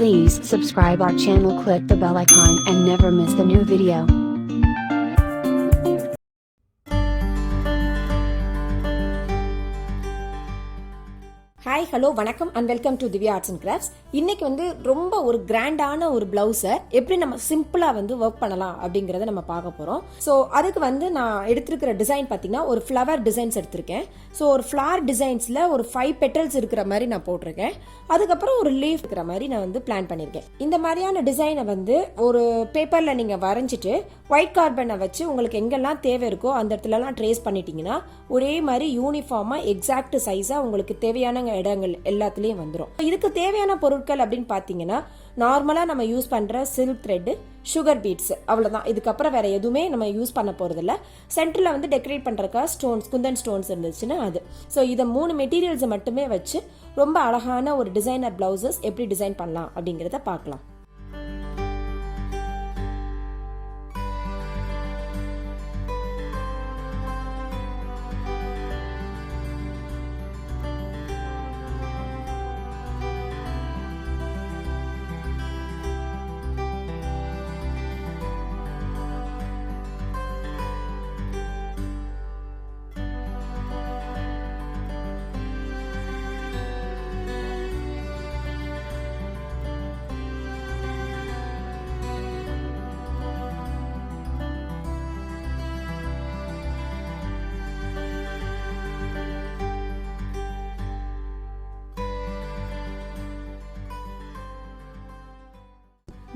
Please subscribe our channel, click the bell icon and never miss the new video. Hi hello வணக்கம் and welcome to Divya arts and crafts. இன்னைக்கு வந்து ரொம்ப ஒரு கிராண்டான ஒரு பிளவுஸை எப்படி நம்ம சிம்பிளா வந்து ஒர்க் பண்ணலாம் அப்படிங்கறத நம்ம பார்க்க போறோம். ஸோ அதுக்கு வந்து நான் எடுத்திருக்கிற டிசைன் பார்த்தீங்கன்னா ஒரு ஃப்ளவர் டிசைன்ஸ் எடுத்திருக்கேன். ஸோ ஒரு ஃப்ளவர் டிசைன்ஸ்ல ஒரு 5 பெட்டல்ஸ் இருக்கிற மாதிரி நான் போட்டிருக்கேன். அதுக்கப்புறம் ஒரு லீஃப் இருக்கிற மாதிரி நான் வந்து பிளான் பண்ணியிருக்கேன். இந்த மாதிரியான டிசைனை வந்து ஒரு பேப்பர்ல நீங்க வரைஞ்சிட்டு ஒயிட் கார்பனை வச்சு உங்களுக்கு எங்கெல்லாம் தேவை இருக்கோ அந்த இடத்துலலாம் ட்ரேஸ் பண்ணிட்டீங்கன்னா ஒரே மாதிரி யூனிஃபார்மா எக்ஸாக்ட் சைஸா உங்களுக்கு தேவையான இடங்கள் எல்லாத்துலயும் வந்துடும். இதுக்கு தேவையான பொருட்கள் அப்படின்னு பாத்தீங்கன்னா நார்மலா நம்ம யூஸ் பண்ற சில்க் த்ரெட், சுகர் பீட்ஸ், அவ்வளவுதான். இதுக்கப்புறம் வேற எதுவுமே நம்ம யூஸ் பண்ண போறது இல்ல. சென்டர்ல வந்து டெக்கரேட் பண்றதுக்கா ஸ்டோன்ஸ், குந்தன் ஸ்டோன்ஸ் இருந்துச்சுன்னா அது. ஸோ இதை 3 மெட்டீரியல்ஸ் மட்டுமே வச்சு ரொம்ப அழகான ஒரு டிசைனர் பிளவுசஸ் எப்படி டிசைன் பண்ணலாம் அப்படிங்கறத பார்க்கலாம்.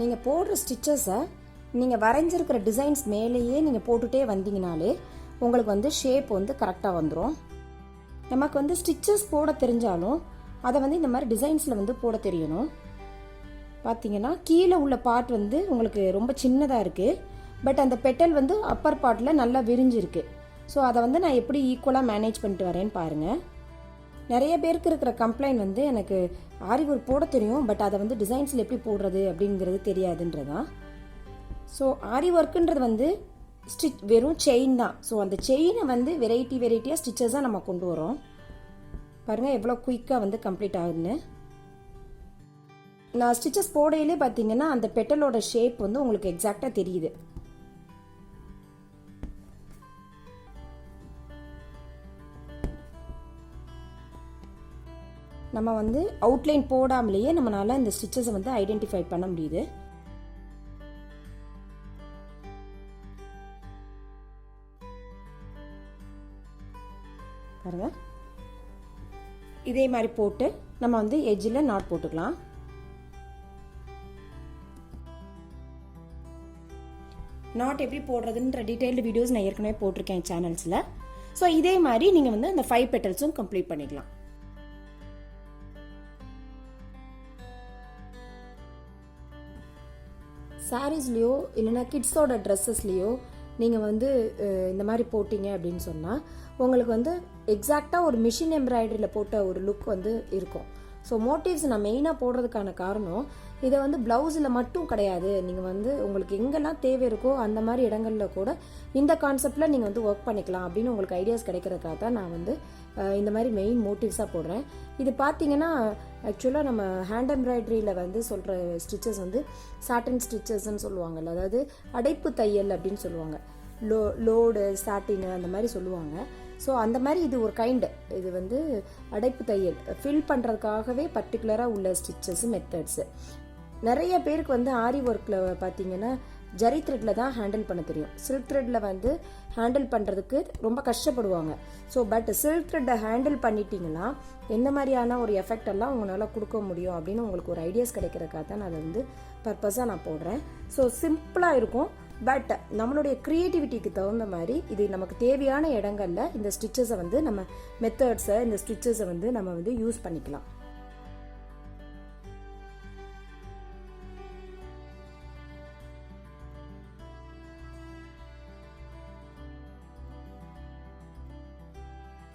நீங்கள் போடுற ஸ்டிச்சஸை நீங்கள் வரைஞ்சிருக்கிற டிசைன்ஸ் மேலேயே நீங்கள் போட்டுகிட்டே வந்தீங்கனாலே உங்களுக்கு வந்து ஷேப் வந்து கரெக்டாக வந்துடும். நமக்கு வந்து ஸ்டிச்சஸ் போட தெரிஞ்சாலும் அதை வந்து இந்த மாதிரி டிசைன்ஸில் வந்து போட தெரியணும். பார்த்தீங்கன்னா கீழே உள்ள பார்ட் வந்து உங்களுக்கு ரொம்ப சின்னதாக இருக்குது, பட் அந்த பெட்டல் வந்து அப்பர் பார்ட்டில் நல்லா விரிஞ்சிருக்கு. ஸோ அதை வந்து நான் எப்படி ஈக்குவலாக மேனேஜ் பண்ணிட்டு வரேன்னு பாருங்கள். நிறைய பேருக்கு இருக்கிற கம்ப்ளைண்ட் வந்து எனக்கு ஆரி ஒர்க் போட தெரியும், பட் அதை வந்து டிசைன்ஸில் எப்படி போடுறது அப்படிங்கிறது தெரியாதுன்றதான். ஸோ ஆரி ஒர்க்குன்றது வந்து வெறும் செயின் தான். ஸோ அந்த செயினை வந்து வெரைட்டியாக ஸ்டிச்சஸாக நம்ம கொண்டு வரோம். பாருங்கள் எவ்வளோ குயிக்காக வந்து கம்ப்ளீட் ஆகுதுன்னு. நான் ஸ்டிச்சஸ் போடையிலே பார்த்தீங்கன்னா அந்த பெட்டலோட ஷேப் வந்து உங்களுக்கு எக்ஸாக்டாக தெரியுது. நம்ம வந்து அவுட்லைன் போடாமலேயே நம்மளால இந்த ஸ்டிச்சஸை வந்து ஐடென்டிஃபை பண்ண முடியுது. பாருங்க, இதே மாதிரி போட்டு நம்ம வந்து எட்ஜில் நாட் போட்டுக்கலாம். நாட் எப்படி போடுறதுன்ற டீடைல்டு வீடியோஸ் நான் ஏற்கனவே போட்டிருக்கேன் சேனல்ஸில். ஸோ இதே மாதிரி நீங்கள் வந்து அந்த 5 பெட்டல்ஸும் கம்ப்ளீட் பண்ணிக்கலாம். சாரீஸ்லேயோ இல்லைன்னா கிட்ஸோட ட்ரெஸ்ஸஸ்லேயோ நீங்கள் வந்து இந்த மாதிரி போட்டிங்க அப்படின்னு சொன்னால் உங்களுக்கு வந்து எக்ஸாக்டாக ஒரு மிஷின் எம்ப்ராய்டரியில் போட்ட ஒரு லுக் வந்து இருக்கும். ஸோ மோட்டிவ்ஸ் நான் மெயினாக போடுறதுக்கான காரணம் இதை வந்து ப்ளவுஸில் மட்டும் கிடையாது. நீங்கள் வந்து உங்களுக்கு எங்கெல்லாம் தேவை இருக்கோ அந்த மாதிரி இடங்களில் கூட இந்த கான்செப்டில் நீங்கள் வந்து ஒர்க் பண்ணிக்கலாம் அப்படின்னு உங்களுக்கு ஐடியாஸ் கிடைக்கிறதுக்காக தான் நான் வந்து இந்த மாதிரி மெயின் மோட்டிவ்ஸாக போடுறேன். இது பார்த்தீங்கன்னா ஆக்சுவலாக நம்ம ஹேண்ட் எம்ப்ராய்டரியில் வந்து சொல்கிற ஸ்டிச்சஸ் வந்து சாட்டின் ஸ்டிச்சஸ்ன்னு சொல்லுவாங்கல்ல, அதாவது அடைப்பு தையல் அப்படின்னு சொல்லுவாங்க. லோடு சாட்டின் அந்த மாதிரி சொல்லுவாங்க. ஸோ அந்த மாதிரி இது ஒரு கைண்டு, இது வந்து அடைப்பு தையல் ஃபில் பண்ணுறதுக்காகவே பர்டிகுலராக உள்ள ஸ்டிச்சஸ் மெத்தட்ஸு. நிறைய பேருக்கு வந்து ஆரி ஒர்க்கில் பார்த்தீங்கன்னா ஜரி த்ரெட்டில் தான் ஹேண்டில் பண்ண தெரியும். சில்க் த்ரெட்டில் வந்து ஹேண்டில் பண்ணுறதுக்கு ரொம்ப கஷ்டப்படுவாங்க. ஸோ பட் சில்க் த்ரெட்டை ஹேண்டில் பண்ணிட்டீங்கன்னா எந்த மாதிரியான ஒரு எஃபெக்ட் எல்லாம் உங்களால் கொடுக்க முடியும் அப்படின்னு உங்களுக்கு ஒரு ஐடியாஸ் கிடைக்கிறதுக்காக தான் நான் அதை வந்து பர்பஸாக நான் போடுறேன். ஸோ சிம்பிளாக இருக்கும், பட் நம்மளுடைய க்ரியேட்டிவிட்டிக்கு தகுந்த மாதிரி இது நமக்கு தேவையான இடங்கள்ல இந்த ஸ்டிச்சஸை வந்து நம்ம மெத்தட்ஸை இந்த ஸ்டிச்சஸை வந்து நம்ம வந்து யூஸ் பண்ணிக்கலாம்.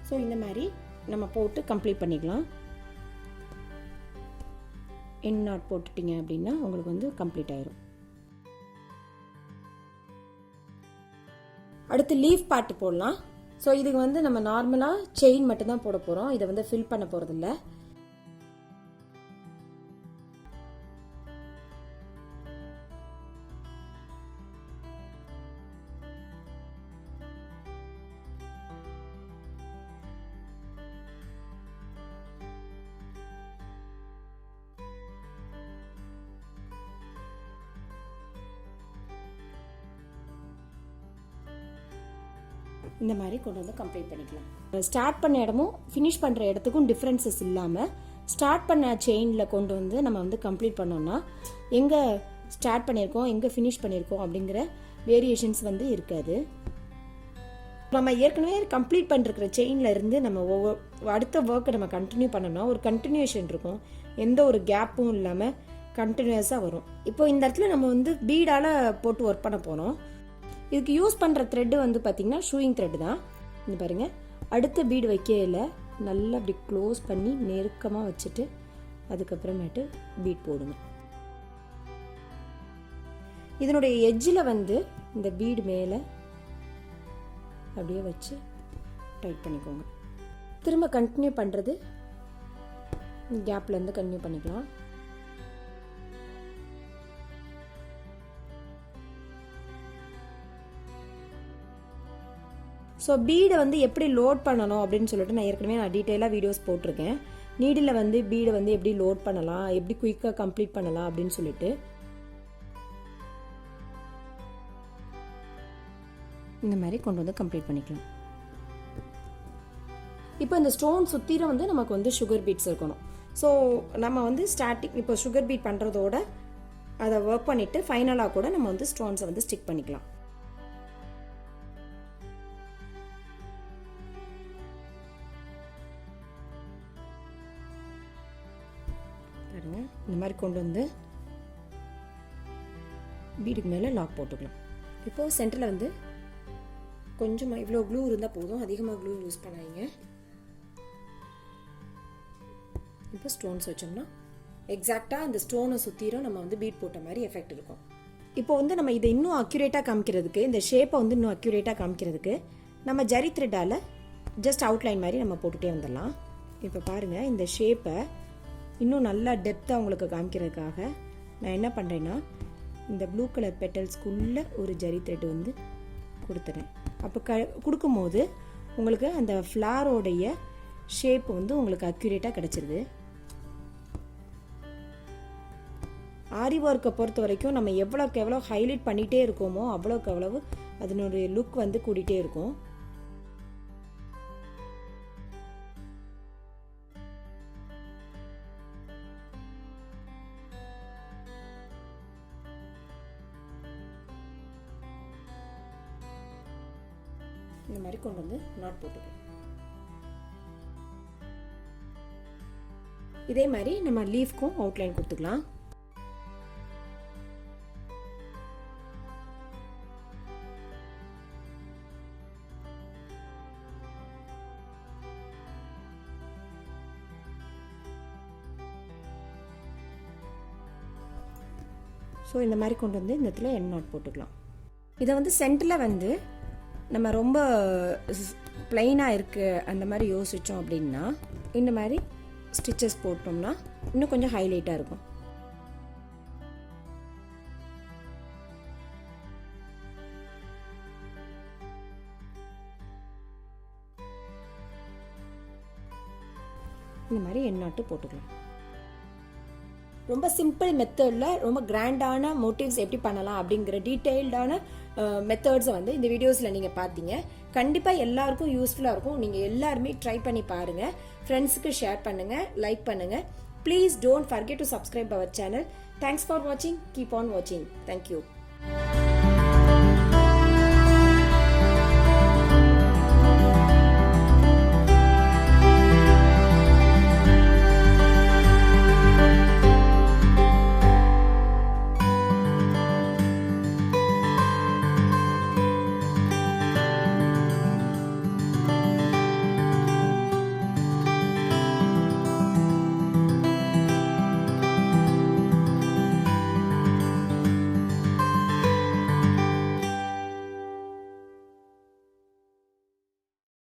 ஸோ இந்த மாதிரி நம்ம போட்டு கம்ப்ளீட் பண்ணிக்கலாம். எண்ட் நாட் போட்டுட்டீங்க அப்படின்னா உங்களுக்கு வந்து கம்ப்ளீட் ஆயிரும். அடுத்து லீஃப் பார்ட் போடலாம். ஸோ இதுக்கு வந்து நம்ம நார்மலாக செயின் மட்டும்தான் போட போகிறோம், இதை வந்து ஃபில் பண்ண போகிறதில்ல. இந்த மாதிரி கொண்டு வந்து கம்ப்ளீட் பண்ணிக்கலாம். ஸ்டார்ட் பண்ண இடமும் ஃபினிஷ் பண்ணுற இடத்துக்கும் டிஃப்ரென்சஸ் இல்லாமல் ஸ்டார்ட் பண்ண செயினில் கொண்டு வந்து நம்ம வந்து கம்ப்ளீட் பண்ணோம்னா எங்கே ஸ்டார்ட் பண்ணியிருக்கோம் எங்கே ஃபினிஷ் பண்ணியிருக்கோம் அப்படிங்கிற வேரியேஷன்ஸ் வந்து இருக்காது. நம்ம ஏற்கனவே கம்ப்ளீட் பண்ணிருக்கிற செயினில் இருந்து நம்ம அடுத்த ஒர்க்கை நம்ம கண்டினியூ பண்ணோம்னா ஒரு கண்டினியூஷன் இருக்கும், எந்த ஒரு கேப்பும் இல்லாமல் கண்டினியூஸாக வரும். இப்போ இந்த இடத்துல நம்ம வந்து பீடால் போட்டு ஒர்க் பண்ண போகிறோம். இதுக்கு யூஸ் பண்ணுற த்ரெட்டு வந்து பார்த்திங்கன்னா ஷூயிங் த்ரெட்டு தான். இது பாருங்கள், அடுத்த பீடு வைக்கையில் நல்லா அப்படி க்ளோஸ் பண்ணி நெருக்கமாக வச்சுட்டு அதுக்கப்புறமேட்டு பீட் போடுங்க. இதனுடைய எட்ஜில் வந்து இந்த பீடு மேலே அப்படியே வச்சு டைட் பண்ணிக்கோங்க. திரும்ப கண்டினியூ பண்ணுறது கேப்லேருந்து கண்டினியூ பண்ணிக்கலாம். ஸோ பீடை வந்து எப்படி லோட் பண்ணணும் அப்படின்னு சொல்லிட்டு நான் டீட்டெயிலாக வீடியோஸ் போட்டிருக்கேன். நீடில் வந்து பீடை வந்து எப்படி லோட் பண்ணலாம், எப்படி குயிக்காக கம்ப்ளீட் பண்ணலாம் அப்படின்னு சொல்லிட்டு. இந்த மாதிரி கொண்டு வந்து கம்ப்ளீட் பண்ணிக்கலாம். இப்போ இந்த ஸ்டோன் சுற்றிலும் வந்து நமக்கு வந்து சுகர் பீட்ஸ் இருக்கணும். ஸோ நம்ம வந்து ஸ்டார்டிங் இப்போ சுகர் பீட் பண்ணுறதோட அதை ஒர்க் பண்ணிவிட்டு ஃபைனலாக கூட நம்ம வந்து ஸ்டோன்ஸை வந்து ஸ்டிக் பண்ணிக்கலாம். இந்த மாதிரி கொண்டு வந்து பீடுக்கு மேலே லாக் போட்டுக்கலாம். இப்போது சென்டரில் வந்து கொஞ்சமாக இவ்வளோ க்ளூ இருந்தால் போதும், அதிகமாக க்ளூ யூஸ் பண்ணாதீங்க. இப்போ ஸ்டோன்ஸ் வச்சோம்னா எக்ஸாக்டாக அந்த ஸ்டோனை சுற்றிரும் நம்ம வந்து பீட் போட்ட மாதிரி எஃபெக்ட் இருக்கும். இப்போ வந்து நம்ம இதை இன்னும் அக்யூரேட்டாக காமிக்கிறதுக்கு, இந்த ஷேப்பை வந்து இன்னும் அக்யூரேட்டாக காமிக்கிறதுக்கு நம்ம ஜரி த்ரெட்டால் ஜஸ்ட் அவுட்லைன் மாதிரி நம்ம போட்டுகிட்டே வந்துடலாம். இப்போ பாருங்கள், இந்த ஷேப்பை இன்னும் நல்லா டெப்த்தாக உங்களுக்கு காமிக்கிறதுக்காக நான் என்ன பண்ணுறேன்னா இந்த ப்ளூ கலர் பெட்டல்ஸ்க்குள்ளே ஒரு ஜரி த்ரெட் வந்து கொடுத்துறேன். அப்போ கொடுக்கும்போது உங்களுக்கு அந்த ஃப்ளாரோடைய ஷேப் வந்து உங்களுக்கு அக்யூரேட்டாக கிடச்சிருது. ஆரி ஒர்க்கை பொறுத்த வரைக்கும் நம்ம எவ்வளோக்கு எவ்வளோ ஹைலைட் பண்ணிகிட்டே இருக்கோமோ அவ்வளோக்கு அவ்வளவு அதனுடைய லுக் வந்து கூட்டிகிட்டே இருக்கும். இந்த மாதிரி கொண்டு வந்து நாட் போட்டுக்கலாம். இதே மாதிரி நம்ம லீஃப்க்கும் அவுட்லைன் கொடுத்துக்கலாம். ஸோ இந்த மாதிரி கொண்டு வந்து இந்த இடத்துல எண்ட் நாட் போட்டுக்கலாம். இதை வந்து சென்டரில் வந்து நம்ம ரொம்ப பிளைனாக இருக்குது அந்த மாதிரி யோசித்தோம் அப்படின்னா இந்த மாதிரி ஸ்டிச்சஸ் போட்டோம்னா இன்னும் கொஞ்சம் ஹைலைட்டாக இருக்கும். இந்த மாதிரி எண்ணாட்டு போட்டுக்கலாம். ரொம்ப சிம்பிள் மெத்தடில் ரொம்ப கிராண்டான மோட்டிவ்ஸ் எப்படி பண்ணலாம் அப்படிங்கிற டீட்டெயில்டான மெத்தட்ஸை வந்து இந்த வீடியோஸில் நீங்கள் பார்த்தீங்க. கண்டிப்பாக எல்லாருக்கும் யூஸ்ஃபுல்லாக இருக்கும். நீங்கள் எல்லாருமே ட்ரை பண்ணி பாருங்கள், ஃப்ரெண்ட்ஸுக்கு ஷேர் பண்ணுங்கள், லைக் பண்ணுங்கள். Please don't forget to subscribe our channel. Thanks for வாட்சிங். கீப் ஆன் வாட்சிங். தேங்க்யூ.